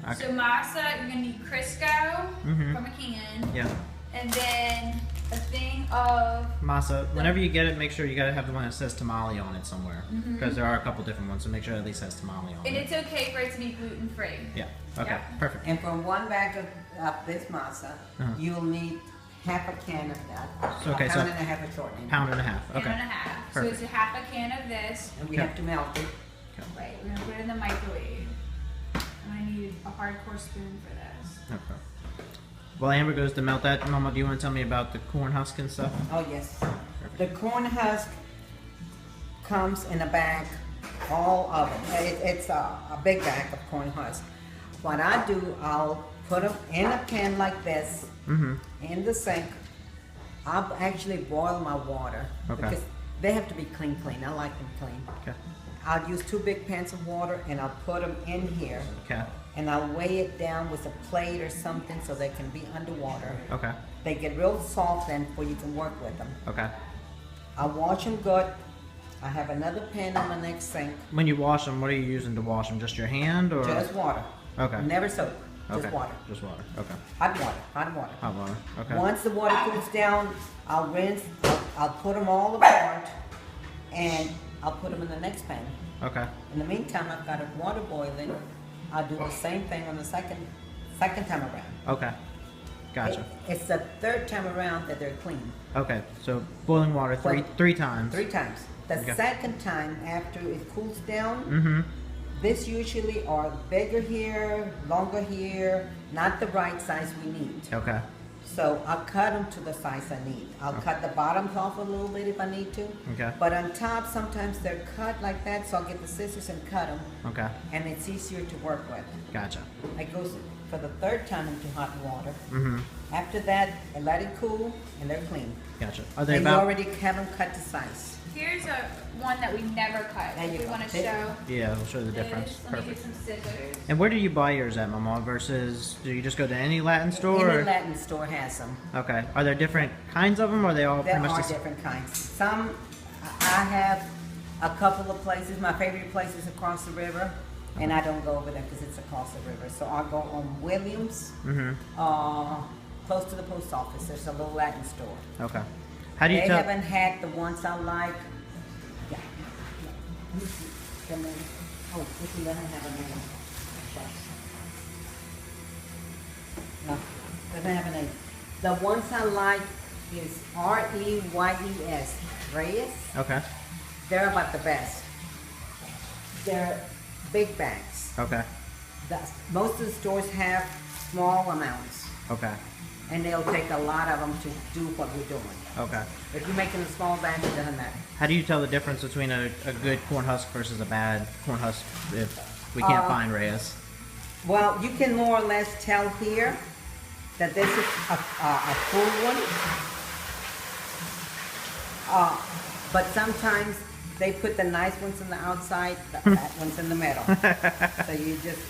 Okay. So masa, you're gonna need Crisco from a can. Yeah. And then a thing of Masa. Whenever you get it, make sure you gotta have the one that says tamale on it somewhere, because there are a couple different ones. So make sure it at least has tamale on and it. it's okay for it to be gluten free. Yeah. Okay. Yeah. Perfect. And for one bag of this masa, you'll need half a can of that. So, okay, a so pound and a half of shortening. Pound and a half. Okay. Pound and a half. Perfect. So it's a half a can of this. And we have to melt it. Right. We're gonna put it in the microwave. And I need a hardcore spoon for this. Okay. While Amber goes to melt that, Mama, do you want to tell me about the corn husk and stuff? Oh yes. The corn husk comes in a bag, all of it. It's a big bag of corn husk. What I do, I'll put them in a pan like this, in the sink. I'll actually boil my water because they have to be clean. I like them clean. Okay. I'll use 2 big pans of water and I'll put them in here. Okay. And I'll weigh it down with a plate or something so they can be underwater. Okay. They get real soft then before you can work with them. Okay. I wash them good. I have another pan on the next sink. When you wash them, what are you using to wash them? Just your hand or? Just water. Okay. Never soap. Just Okay. water. Just water. Okay. Hot water. Hot water. Hot water. Okay. Once the water cools down, I'll rinse. I'll put them all apart and I'll put them in the next pan. Okay. In the meantime, I've got a water boiling. I'll do the same thing on the second time around. Okay. Gotcha. It's the third time around that they're clean. Okay. So boiling water three times. 3 times. The Okay. second time after it cools down, Mm-hmm. this usually are bigger here, longer here, not the right size we need. Okay. So I'll cut them to the size I need. I'll cut the bottoms off a little bit if I need to. Okay. But on top, sometimes they're cut like that, so I'll get the scissors and cut them. Okay. And it's easier to work with. Gotcha. It goes for the third time into hot water. Mm-hmm. After that, I let it cool, and they're clean. Gotcha. Are they And you about? already have them cut to size. Here's one that we never cut. There you If we go. want to This- show Yeah, we'll show the difference. this. Let me get Perfect. some scissors. And where do you buy yours at, Mama? Versus, do you just go to any Latin store? Any or? Latin store has them. Okay. Are there different kinds of them, or are they all There pretty much are the same? different kinds. Some, I have a couple of places. My favorite place is across the river, and I don't go over there because it's across the river. So I'll go on Williams, close to the post office. There's a little Latin store. Okay. How do you They tell? haven't had the ones I like. Yeah. Oh, this one doesn't have a name. No, doesn't have a name. The ones I like is Reyes. Reyes. Okay. They're about the best. They're big bags. Okay. Most of the stores have small amounts, Okay. and they'll take a lot of them to do what we're doing. Okay. If you're making a small batch, it doesn't matter. How do you tell the difference between a good corn husk versus a bad corn husk if we can't find Reyes? Well, you can more or less tell here that this is a full one. But sometimes they put the nice ones on the outside, the fat ones in the middle. So you just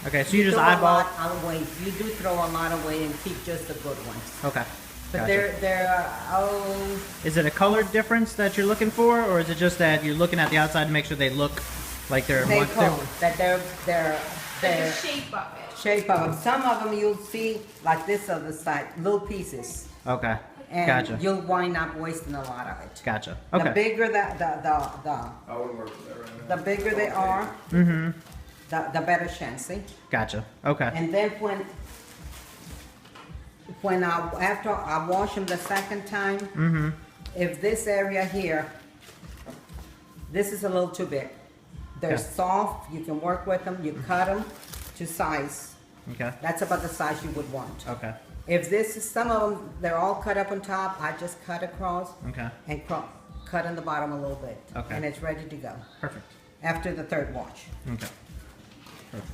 Okay, so you just throw a eyeball. lot away. You do throw a lot away and keep just the good ones. Okay. But Gotcha. they're Is it a color difference that you're looking for, or is it just that you're looking at the outside to make sure they look like they're they one? cold, that they're The shape of it. shape of them. Some of them you'll see like this other side, little pieces. Okay. And Gotcha. you'll wind up wasting a lot of it. Gotcha. The Okay. bigger I wouldn't work with that right now. the bigger they are, Mm-hmm. the better chance. See? Gotcha. Okay. And then after I wash them the second time, Mm-hmm. if this area here, this is a little too big. They're Okay. soft. You can work with them. You cut them to size. Okay. That's about the size you would want. Okay. If this is some of them, they're all cut up on top. I just cut across Okay. and cut on the bottom a little bit. Okay. And it's ready to go Perfect. after the third wash. Okay. Perfect.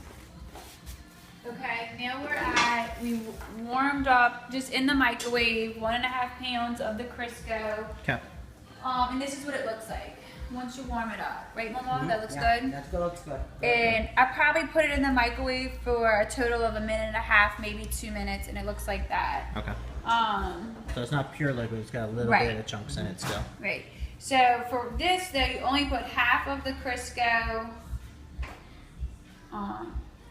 Okay, now we warmed up just in the microwave 1.5 pounds of the Crisco. Okay. And this is what it looks like once you warm it up. Right, Mama? That looks Yeah, good? That looks good. And I probably put it in the microwave for a total of 1.5 minutes, maybe 2 minutes, and it looks like that. Okay. Um, So it's not pure liquid. It's got a little Right. bit of chunks in it still. right. So for this, though, you only put half of the Crisco.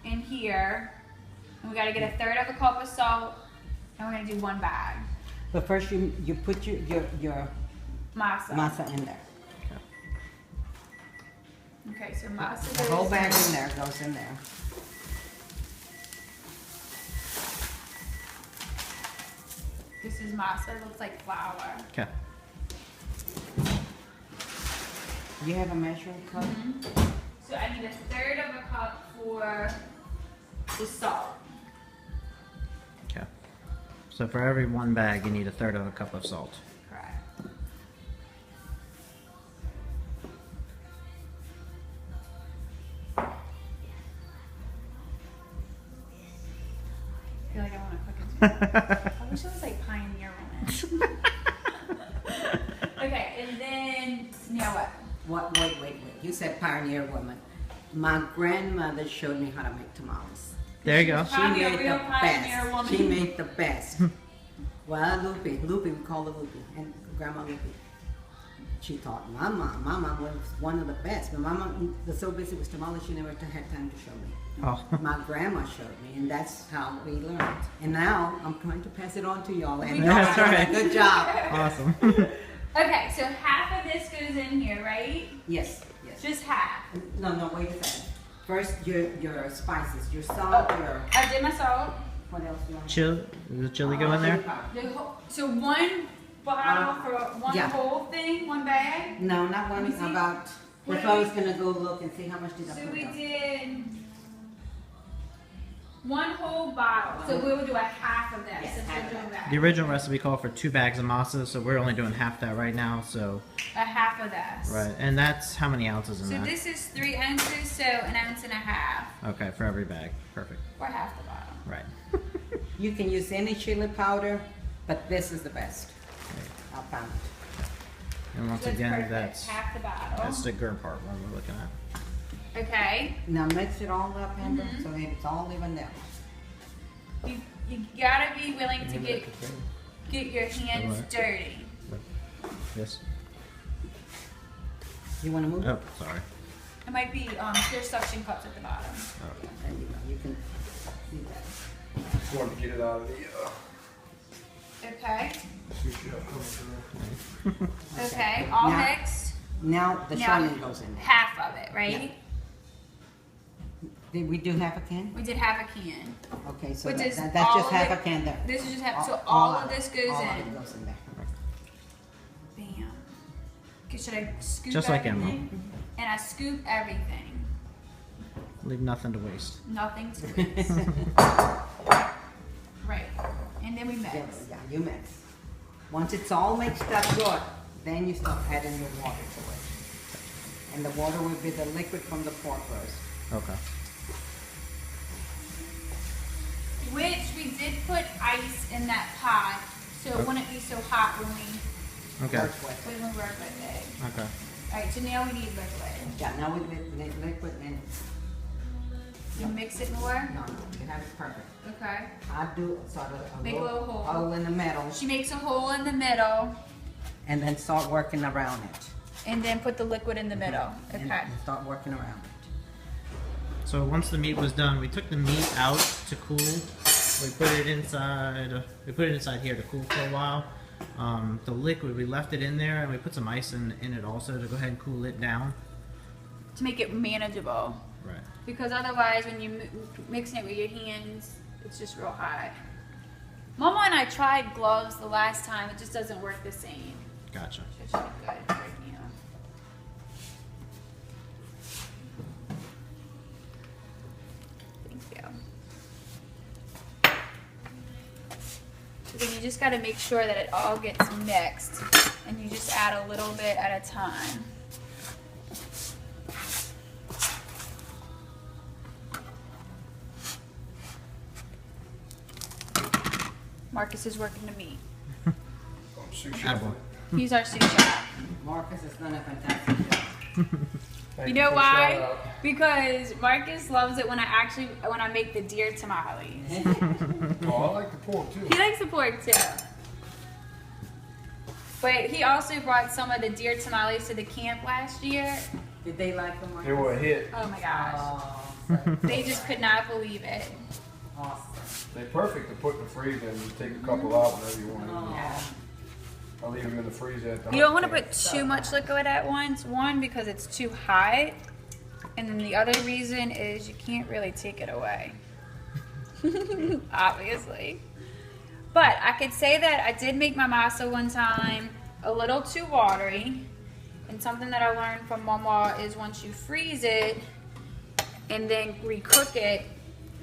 in here. And we gotta get a third of a cup of salt. And we're gonna do 1 bag. But first you put your Masa. masa in there. Okay, so masa The goes whole bag in there goes in there. This is masa, it looks like flour. Okay. You have a measuring cup? So I need a third of a cup for the salt. Okay. So for every 1 bag, you need a third of a cup of salt. Correct. I feel like I want to cook it. I wish it was like Pioneer Woman. Okay, and then now what? Wait. You said pioneer woman. My grandmother showed me how to make tamales. There you go. She Probably a made real the pioneer best. woman. She made the best. Well, Lupe, we call her Lupe, and Grandma Lupe. She taught my mom. My mom was one of the best. But my mom was so busy with tamales, she never had time to show me. Oh. My grandma showed me, and that's how we learned. And now I'm trying to pass it on to y'all. And That's y'all done right. a good job. Awesome. Okay, so half of this goes in here, right? Yes. Just half. No, wait a second. First, your spices, your salt, your I did my salt. what else do you want? Chili. Does the chili go in there? So 1 bottle for 1 yeah. whole thing, 1 bag? No, not one. Let me see. About. That's why I was gonna go look and see how much did I So put we down. did 1 whole bottle. So we will do a half of that Yes, since half we're of doing that. that. The original recipe called for 2 bags of masa, so we're only doing half that right now. So A half of this. right, and that's how many ounces in So that? this is 3 ounces, so 1.5 ounces. Okay, for every bag. Perfect. Or half the bottle. Right. You can use any chili powder, but this is the best. I found it. And once So it's again, perfect. that's half the bottle. the good part what we're looking at. Okay. Now mix it all up, Amber, so that it's all even out. You gotta be willing to get your hands Alright. dirty. Yes. You want to move? Oh, sorry. It might be there's suction cups at the bottom. Oh. There you go. You can see that. Just wanted to get it out of the Okay. sushi up coming through. Okay. All Now- mixed. Now the Now- shoyu goes in there. Half of it, right? Did we do half a can? We did half a can. Okay, so Which is that's all just of half it- a can there. This is just half. So all of this goes all in. Of it goes in there. Bam. Okay, should I scoop Just like everything? And I scoop everything. Leave nothing to waste. Nothing to waste. Right. And then we mix. Yeah, you mix. Once it's all mixed up good, then you start adding your water to it. And the water will be the liquid from the pork roast. Okay. Which we did put ice in that pot, so it wouldn't be so hot when we Okay. Work with it. work with it. Okay. Alright, so now we need liquid. Yeah, now we need liquid and You mix it more? no, you have it perfect. Okay. I do sort of Make a little hole. hole in the middle She makes a hole in the middle and then start working around it. and then put the liquid in the middle. And Okay. start working around it. So once the meat was done, we took the meat out to cool. We put it inside. We put it inside here to cool for a while. The liquid, we left it in there, and we put some ice in it also to go ahead and cool it down. To make it manageable. Right. Because otherwise, when you mixing it with your hands, it's just real hot. Mama and I tried gloves the last time. It just doesn't work the same. Gotcha. It should be good right now. Thank you. So then you just got to make sure that it all gets mixed, and you just add a little bit at a time. Marcus is working the meat. Sushi. Attaboy. He's our sous chef. Marcus has done a fantastic job. Thank You know for the why? shout out. Because Marcus loves it when I make the deer tamales. Oh, I like the pork too. He likes the pork too. But he also brought some of the deer tamales to the camp last year. Did they like them? They were a hit. Oh my gosh. Awesome. They just could not believe it. Awesome. They're perfect to put in the freezer and just take a couple out whenever you want to. Yeah. I'll leave them in the freezer at the You don't want to hot put too much liquid at once. One, because it's too hot. And then the other reason is you can't really take it away. Obviously. But I could say that I did make my masa one time a little too watery. And something that I learned from Mawmaw is once you freeze it and then recook it,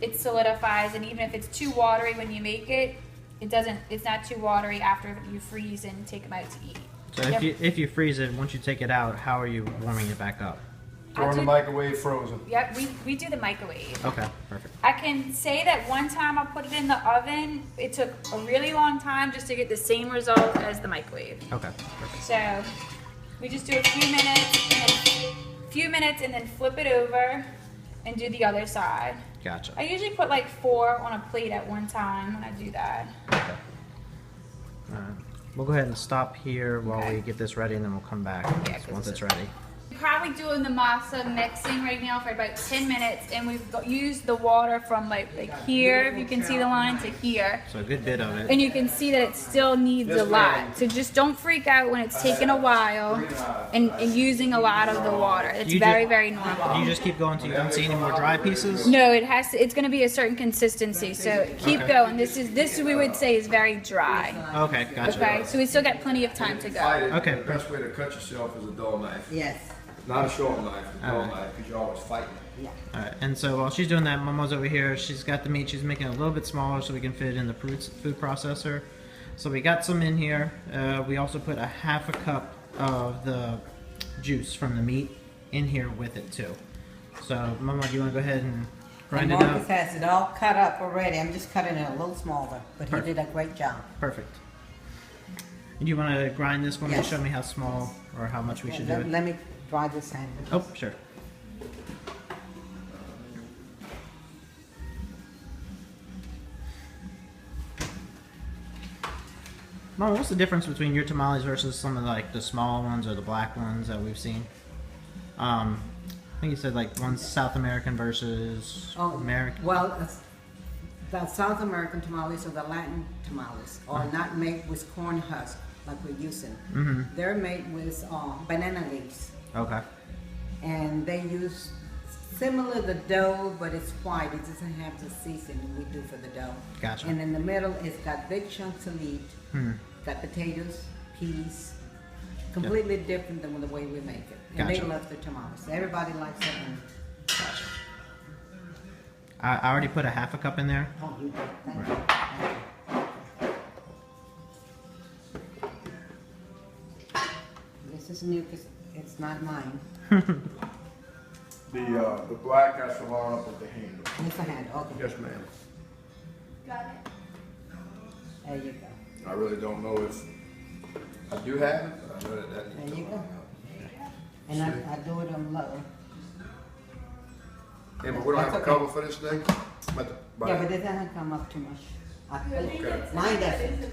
it solidifies. And even if it's too watery when you make it, it's not too watery after you freeze and take them out to eat. So if you freeze it, once you take it out, how are you warming it back up? Throw in the microwave frozen. Yep, we do the microwave. Okay, perfect. I can say that one time I put it in the oven, it took a really long time just to get the same result as the microwave. Okay, perfect. So we just do a few minutes and then flip it over and do the other side. Gotcha. I usually put like 4 on a plate at one time when I do that. Okay. All right. We'll go ahead and stop here while Okay. we get this ready, and then we'll come back Yeah, 'cause once it's- it's ready. Probably doing the masa mixing right now for about 10 minutes, and we've used the water from like here, if you can see the line, to here. So a good bit of it. And you can see that it still needs a lot. So just don't freak out when it's taking a while and using a lot of the water. It's You very, ju- very Do normal. you just keep going until you don't see any more dry pieces? No, it has to, it's going to be a certain consistency. So keep Okay. going. This we would say is very dry. Okay, gotcha. Okay, so we still got plenty of time to go. Okay. The best way to cut yourself is a dull knife. Yes. Not a short knife, a dull Alright. knife, because you're always fighting. Yeah. Alright, and so while she's doing that, Mama's over here. She's got the meat. She's making it a little bit smaller so we can fit it in the food processor. So we got some in here. We also put a half a cup of the juice from the meat in here with it too. So Mama, do you want to go ahead and grind And it Marcus up? has it all cut up already. I'm just cutting it a little smaller, but he Perfect. did a great job. Perfect. And you want to grind this one Yes. and show me how small or how much we should do Let, it? let me dry this hand. Oh, sure. Mom, what's the difference between your tamales versus some of like the small ones or the black ones that we've seen? I think you said like one's South American versus American. Well, the South American tamales or the Latin tamales are not made with corn husk like we're using. Mm-hmm. They're made with banana leaves, Okay. and they use similar the dough, but it's white. It doesn't have the seasoning we do for the dough. Gotcha. And in the middle, it's got big chunks of meat. Hmm. Got potatoes, peas, completely different than the way we make it. And Gotcha. they love the tamales. Everybody likes it. And, Gotcha. I already put a half a cup in there. oh, you did. Thank you. Thank you. This is new because it's not mine. The black has to line up with the handle. It's a hand. Okay. Yes, ma'am. Got it. There you go. I really don't know if I do have it, but I know that There needs to you line go. up. And I do it on low. Yeah, but we don't have a That's cover okay. for this thing? Yeah, but it doesn't come up too much. Okay. Mine doesn't.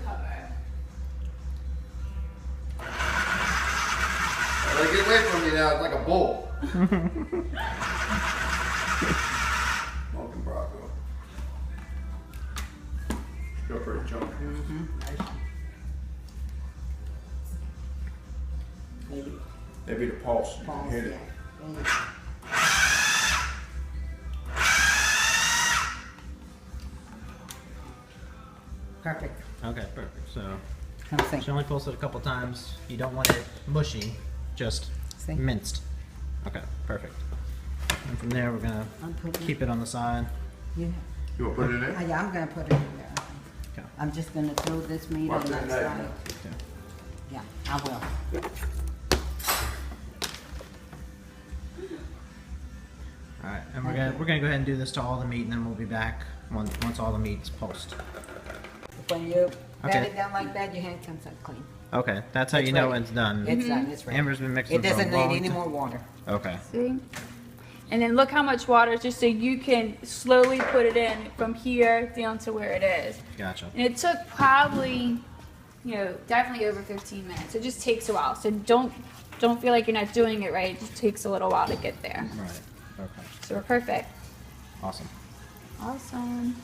Well, get away from me now, it's like a bull. Smoking Bronco. Go pretty chunky. Maybe Maybe the pulse, you can falls. hit Yeah. it. There you go. Perfect. Okay, perfect. So Come see. she only pulsed it a couple times. You don't want it mushy, just See? minced. Okay, perfect. And from there, we're gonna I'm putting keep it on the side. Yeah. You want to put it in there? Yeah, I'm gonna put it in there. Okay. I'm just gonna throw this meat Mark on that that knife side. Okay. Yeah, I will. All right, and we're gonna go ahead and do this to all the meat, and then we'll be back once all the meat's pulsed. When you pat Okay. it down like that, your hand comes out clean. Okay, that's how It's you know ready. it's done. It's done, it's ready. Amber's been mixing It for a doesn't long need any time. more water. Okay. See? And then look how much water, just so you can slowly put it in from here down to where it is. Gotcha. And it took probably, definitely over 15 minutes. It just takes a while. So don't feel like you're not doing it right. It just takes a little while to get there. Right. Okay. So we're perfect. Awesome. Awesome.